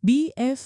BF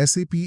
SAP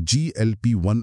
GLP-1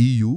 EU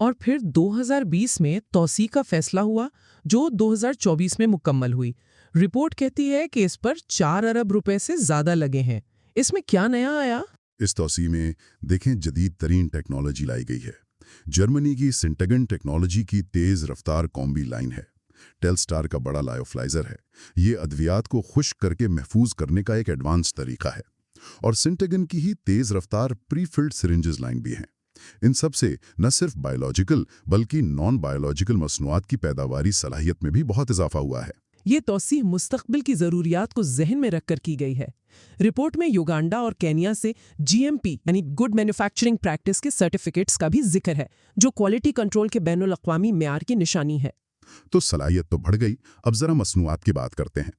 اور پھر 2020 میں توسیع کا فیصلہ ہوا جو 2024 میں مکمل ہوئی۔ رپورٹ کہتی ہے کہ اس پر 4 ارب روپے سے زیادہ لگے ہیں۔ اس میں کیا نیا آیا؟ اس توسیع میں دیکھیں جدید ترین ٹیکنالوجی لائی گئی ہے۔ جرمنی کی سنٹگن ٹیکنالوجی کی تیز رفتار کومبی لائن ہے۔ ٹیلسٹار کا بڑا لائیوفلائزر ہے۔ یہ ادویات کو خشک کر کے محفوظ کرنے کا ایک ایڈوانس طریقہ ہے۔ اور سنٹگن کی ہی تیز رفتار پری فلڈ سرنجز لائن بھی ہیں۔ ان سب سے نہ صرف بایولوجیکل بلکہ نان بایولوجیکل مصنوعات کی پیداواری صلاحیت میں بھی بہت اضافہ ہوا ہے۔ یہ توسیع مستقبل کی ضروریات کو ذہن میں رکھ کر کی گئی ہے۔ رپورٹ میں یوگانڈا اور کینیا سے GMP یعنی گڈ مینوفیکچرنگ پریکٹس کے سرٹیفکیٹس کا بھی ذکر ہے، جو کوالٹی کنٹرول کے بین الاقوامی معیار کی نشانی ہے۔ تو صلاحیت تو بڑھ گئی، اب ذرا مصنوعات کی بات کرتے ہیں۔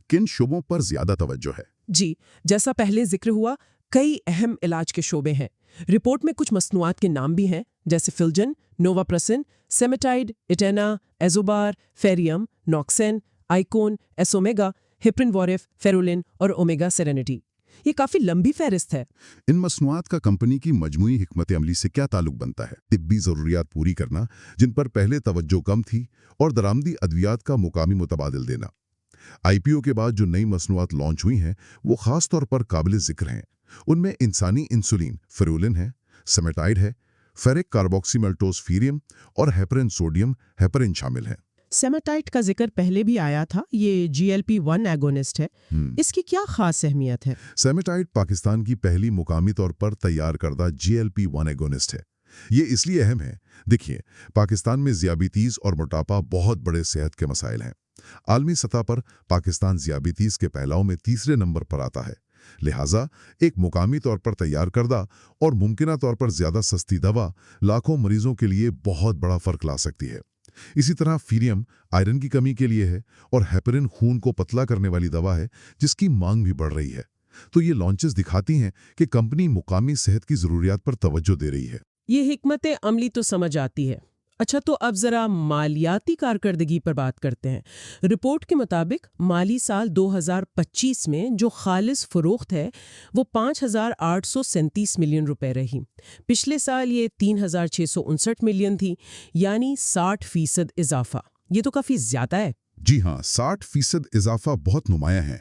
کن شعبوں پر زیادہ توجہ ہے؟ جی، جیسا پہلے ذکر ہوا، کئی اہم علاج کے شعبے ہیں۔ رپورٹ میں کچھ مصنوعات کے نام بھی ہیں، جیسے فلجن، نوواپریسن، سیمیٹائڈ، ایٹینا، ایزوبار، فیریم، نوکسین، آئیکون، ایسومیگا، ہپرن وارف، فیرولن اور اومیگا سیرینٹی۔ یہ کافی لمبی فہرست ہے۔ ان مصنوعات کا کمپنی کی مجموعی حکمت عملی سے کیا تعلق بنتا ہے؟ طبی ضروریات پوری کرنا، جن پر پہلے توجہ کم تھی، اور درآمدی ادویات کا مقامی متبادل دینا۔ IPO کے بعد جو نئی مصنوعات لانچ ہوئی ہیں، وہ خاص طور پر قابل ذکر ہیں۔ ان میں انسانی انسولین فیرولن ہے، سیمیٹائڈ ہے، فیرک کاربوکسی ملٹوز فیریم اور ہیپرین سوڈیم ہیپرین شامل ہیں۔ سیمیٹائٹ کا ذکر پہلے بھی آیا تھا، یہ GLP-1 ایگونسٹ ہے۔ اس کی کیا خاص اہمیت ہے؟ سیمیٹائڈ پاکستان کی پہلی مقامی طور پر تیار کردہ GLP-1 ایگونسٹ ہے۔ یہ اس لیے اہم ہے، دیکھیے، پاکستان میں ذیابیطیز اور موٹاپا بہت بڑے صحت کے مسائل ہیں۔ عالمی سطح پر پاکستان ذیابیطیز کے پھیلاؤ میں تیسرے نمبر پر آتا ہے۔ لہٰذا ایک مقامی طور پر تیار کردہ اور ممکنہ طور پر زیادہ سستی دوا لاکھوں مریضوں کے لیے بہت بڑا فرق لا سکتی ہے۔ اسی طرح فیریم آئرن کی کمی کے لیے ہے اور ہیپرین خون کو پتلا کرنے والی دوا ہے جس کی مانگ بھی بڑھ رہی ہے۔ تو یہ لانچز دکھاتی ہیں کہ کمپنی مقامی صحت کی ضروریات پر توجہ دے رہی ہے۔ یہ حکمت عملی تو سمجھ آتی ہے۔ اچھا، تو اب ذرا مالیاتی کارکردگی پر بات کرتے ہیں۔ رپورٹ کے مطابق مالی سال 2025 میں جو خالص فروخت ہے وہ 5,837 ملین روپے رہی۔ پچھلے سال یہ 3,659 ملین تھی، یعنی 60% اضافہ۔ یہ تو کافی زیادہ ہے۔ جی ہاں، 60% اضافہ بہت نمایاں ہے۔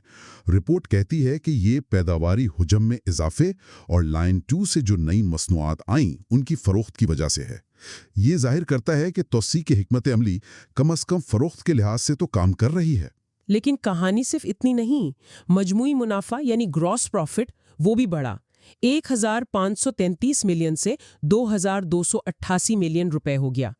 رپورٹ کہتی ہے کہ یہ پیداواری حجم میں اضافے اور لائن 2 سے جو نئی مصنوعات آئیں ان کی فروخت کی وجہ سے ہے۔ یہ ظاہر کرتا ہے کہ توسیع کی حکمت عملی کم از کم فروخت کے لحاظ سے تو کام کر رہی ہے۔ لیکن کہانی صرف اتنی نہیں، مجموعی منافع یعنی گراس پروفٹ وہ بھی بڑھا۔ 1,533 ملین سے 2,288 ملین روپے ہو گیا،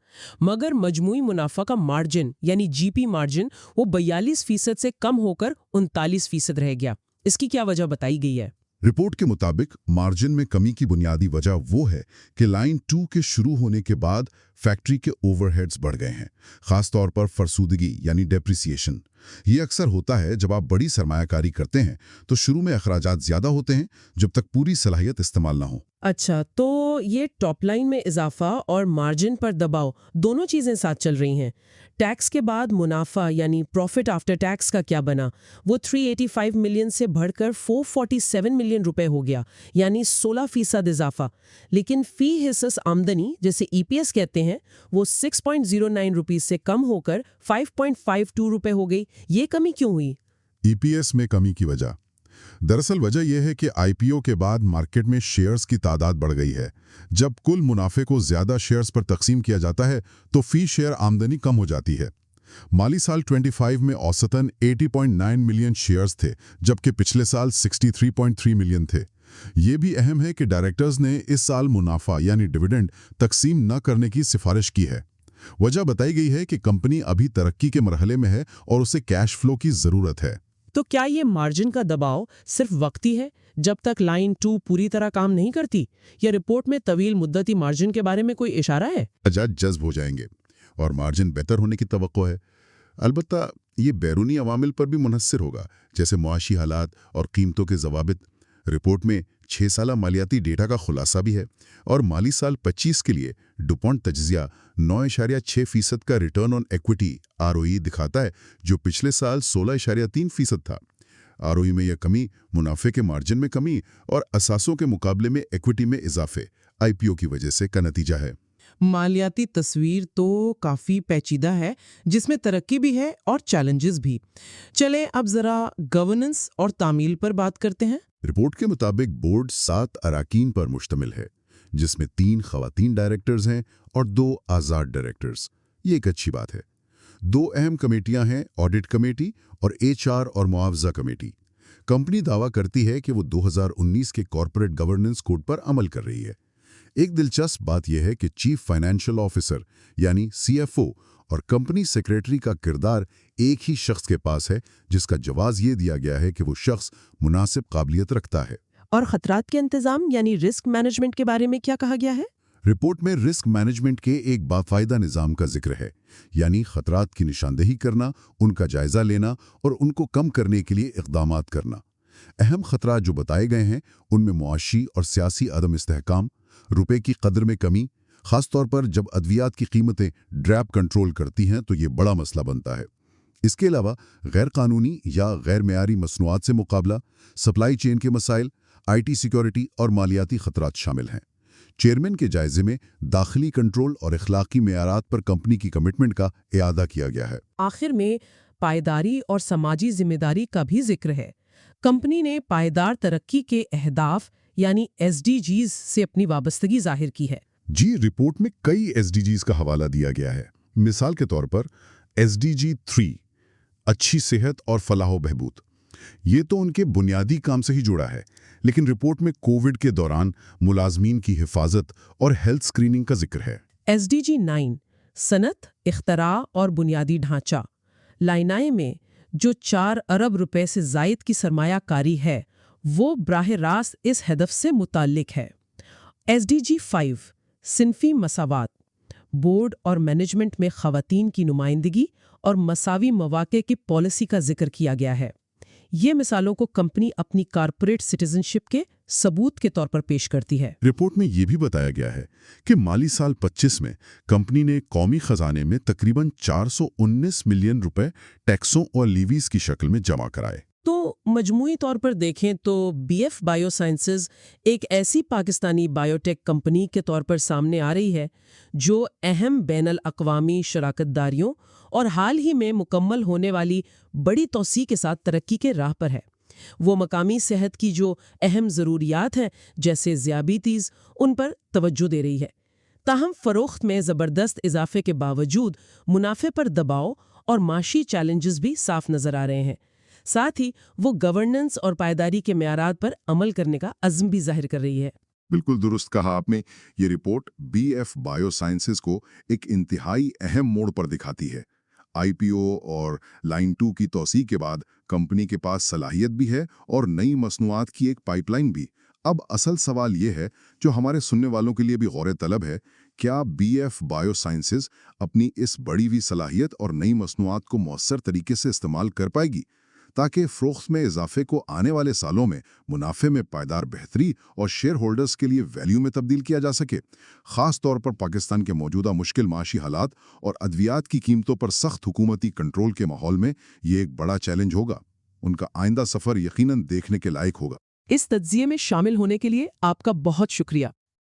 مگر مجموعی منافع کا مارجن یعنی GP مارجن وہ 42% سے کم ہو کر 39% رہ گیا۔ اس کی کیا وجہ بتائی گئی ہے؟ رپورٹ کے مطابق مارجن میں کمی کی بنیادی وجہ وہ ہے کہ لائن 2 کے شروع ہونے کے بعد فیکٹری کے اوور ہیڈز بڑھ گئے ہیں، خاص طور پر فرسودگی یعنی ڈیپریسیشن۔ یہ اکثر ہوتا ہے جب آپ بڑی سرمایہ کاری کرتے ہیں تو شروع میں اخراجات زیادہ ہوتے ہیں جب تک پوری صلاحیت استعمال نہ ہو۔ اچھا، تو یہ ٹاپ لائن میں اضافہ اور مارجن پر دباؤ دونوں چیزیں ساتھ چل رہی ہیں۔ ٹیکس کے بعد منافع یعنی پروفٹ آفٹر ٹیکس کا کیا بنا؟ وہ 385 ملین سے بڑھ کر 447 ملین روپے ہو گیا، یعنی 16% اضافہ۔ لیکن فی حصص آمدنی جسے EPS کہتے ہیں وہ 6.09 روپیز سے کم ہو کر 5.52 روپے ہو گئی۔ یہ کمی کیوں ہوئی؟ EPS میں کمی کی وجہ دراصل وجہ یہ ہے کہ IPO کے بعد مارکیٹ میں شیئرز کی تعداد بڑھ گئی ہے۔ جب کل منافع کو زیادہ شیئرز پر تقسیم کیا جاتا ہے تو فی شیئر آمدنی کم ہو جاتی ہے۔ مالی سال 25 میں اوسطاً 80.9 ملین شیئرز تھے، جبکہ پچھلے سال 63.3 ملین تھے۔ یہ بھی اہم ہے کہ ڈائریکٹرز نے اس سال منافع یعنی ڈویڈنڈ تقسیم نہ کرنے کی سفارش کی ہے۔ وجہ بتائی گئی ہے کہ کمپنی ابھی ترقی کے مرحلے میں ہے اور اسے کیش فلو کی ضرورت ہے۔ تو کیا یہ مارجن کا دباؤ صرف وقتی ہے جب تک لائن 2 پوری طرح کام نہیں کرتی، یا رپورٹ میں طویل مدتی مارجن کے بارے میں کوئی اشارہ ہے؟ اخراجات جذب ہو جائیں گے اور مارجن بہتر ہونے کی توقع ہے۔ البتہ یہ بیرونی عوامل پر بھی منحصر ہوگا، جیسے معاشی حالات اور قیمتوں کے ضوابط۔ رپورٹ میں 6 سالہ مالیاتی ڈیٹا کا خلاصہ بھی ہے اور مالی سال 25 کے لیے ڈوپونٹ تجزیہ 9.6% کا ریٹرن آن ایکویٹی ROE دکھاتا ہے، جو پچھلے سال 16.3% تھا۔ ROE میں یہ کمی منافع کے مارجن میں کمی اور اثاثوں کے مقابلے میں ایکویٹی میں اضافے IPO کی وجہ سے کا نتیجہ ہے۔ مالیاتی تصویر تو کافی پیچیدہ ہے، جس میں ترقی بھی ہے اور چیلنجز بھی۔ چلیں اب ذرا گورننس اور تعمیل پر بات کرتے ہیں۔ رپورٹ کے مطابق بورڈ 7 اراکین پر مشتمل ہے، جس میں 3 خواتین ڈائریکٹرز ہیں اور 2 آزاد ڈائریکٹرز۔ یہ ایک اچھی بات ہے۔ 2 اہم کمیٹیاں ہیں، آڈٹ کمیٹی اور HR اور معاوضہ کمیٹی۔ کمپنی دعویٰ کرتی ہے کہ وہ 2019 کے کارپوریٹ گورننس کوڈ پر عمل کر رہی ہے۔ ایک دلچسپ بات یہ ہے کہ چیف فائنینشیل آفیسر یعنی CFO اور کمپنی سیکریٹری کا کردار ایک ہی شخص کے پاس ہے، جس کا جواز یہ دیا گیا ہے کہ وہ شخص مناسب قابلیت رکھتا ہے۔ اور خطرات کے انتظام یعنی رسک مینجمنٹ کے بارے میں کیا کہا گیا ہے؟ رپورٹ میں رسک مینجمنٹ کے ایک باقاعدہ نظام کا ذکر ہے، یعنی خطرات کی نشاندہی کرنا، ان کا جائزہ لینا اور ان کو کم کرنے کے لیے اقدامات کرنا۔ اہم خطرات جو بتائے گئے ہیں ان میں معاشی اور سیاسی عدم استحکام، روپے کی قدر میں کمی، خاص طور پر جب ادویات کی قیمتیں ڈریپ کنٹرول کرتی ہیں تو یہ بڑا مسئلہ بنتا ہے۔ اس کے علاوہ غیر قانونی یا غیر معیاری مصنوعات سے مقابلہ، سپلائی چین کے مسائل، IT سیکیورٹی اور مالیاتی خطرات شامل ہیں۔ چیئرمین کے جائزے میں داخلی کنٹرول اور اخلاقی معیارات پر کمپنی کی کمٹمنٹ کا اعادہ کیا گیا ہے۔ آخر میں پائیداری اور سماجی ذمہ داری کا بھی ذکر ہے۔ کمپنی نے پائیدار ترقی کے اہداف یعنی SDGs سے اپنی وابستگی ظاہر کی ہے۔ جی، رپورٹ میں کئی SDGs کا حوالہ دیا گیا ہے۔ مثال کے طور پر SDG 3 اچھی صحت اور فلاح و بہبود، یہ تو ان کے بنیادی کام سے ہی جڑا ہے، لیکن رپورٹ میں کووڈ کے دوران ملازمین کی حفاظت اور ہیلتھ اسکریننگ کا ذکر ہے۔ SDG 9 صنعت، اختراع اور بنیادی ڈھانچہ، لائنائے میں جو 4 ارب روپے سے زائد کی سرمایہ کاری ہے وہ براہ راست اس ہدف سے متعلق ہے۔ SDG 5 صنفی مساوات، بورڈ اور مینجمنٹ میں خواتین کی نمائندگی اور مساوی مواقع کی پالیسی کا ذکر کیا گیا ہے۔ یہ مثالوں کو کمپنی اپنی کارپوریٹ سٹیزن شپ کے ثبوت کے طور پر پیش کرتی ہے۔ رپورٹ میں یہ بھی بتایا گیا ہے کہ مالی سال 25 میں کمپنی نے قومی خزانے میں تقریباً 419 ملین روپے ٹیکسوں اور لیویز کی شکل میں جمع کرائے۔ تو مجموعی طور پر دیکھیں تو BF بائیو سائنسز ایک ایسی پاکستانی بائیوٹیک کمپنی کے طور پر سامنے آ رہی ہے جو اہم بین الاقوامی شراکت داریوں اور حال ہی میں مکمل ہونے والی بڑی توسیع کے ساتھ ترقی کے راہ پر ہے۔ وہ مقامی صحت کی جو اہم ضروریات ہیں جیسے ذیابیطیز، ان پر توجہ دے رہی ہے۔ تاہم فروخت میں زبردست اضافے کے باوجود منافع پر دباؤ اور معاشی چیلنجز بھی صاف نظر آ رہے ہیں۔ ساتھ ہی وہ گورننس اور پائیداری کے معیارات پر عمل کرنے کا عزم بھی ظاہر کر رہی ہے۔ بالکل درست کہا آپ نے۔ یہ رپورٹ BF بائیو سائنسز کو ایک انتہائی اہم موڑ پر دکھاتی ہے۔ IPO اور لائن 2 کی توسیع کے بعد کمپنی کے پاس صلاحیت بھی ہے اور نئی مصنوعات کی ایک پائپ لائن بھی۔ اب اصل سوال یہ ہے جو ہمارے سننے والوں کے لیے بھی غور طلب ہے، کیا BF بائیو سائنسز اپنی اس بڑی ہوئی صلاحیت اور نئی مصنوعات کو مؤثر طریقے سے استعمال کر پائے گی تاکہ فروخت میں اضافے کو آنے والے سالوں میں منافع میں پائیدار بہتری اور شیئر ہولڈرز کے لیے ویلیو میں تبدیل کیا جا سکے؟ خاص طور پر پاکستان کے موجودہ مشکل معاشی حالات اور ادویات کی قیمتوں پر سخت حکومتی کنٹرول کے ماحول میں یہ ایک بڑا چیلنج ہوگا۔ ان کا آئندہ سفر یقیناً دیکھنے کے لائق ہوگا۔ اس تجزیے میں شامل ہونے کے لیے آپ کا بہت شکریہ۔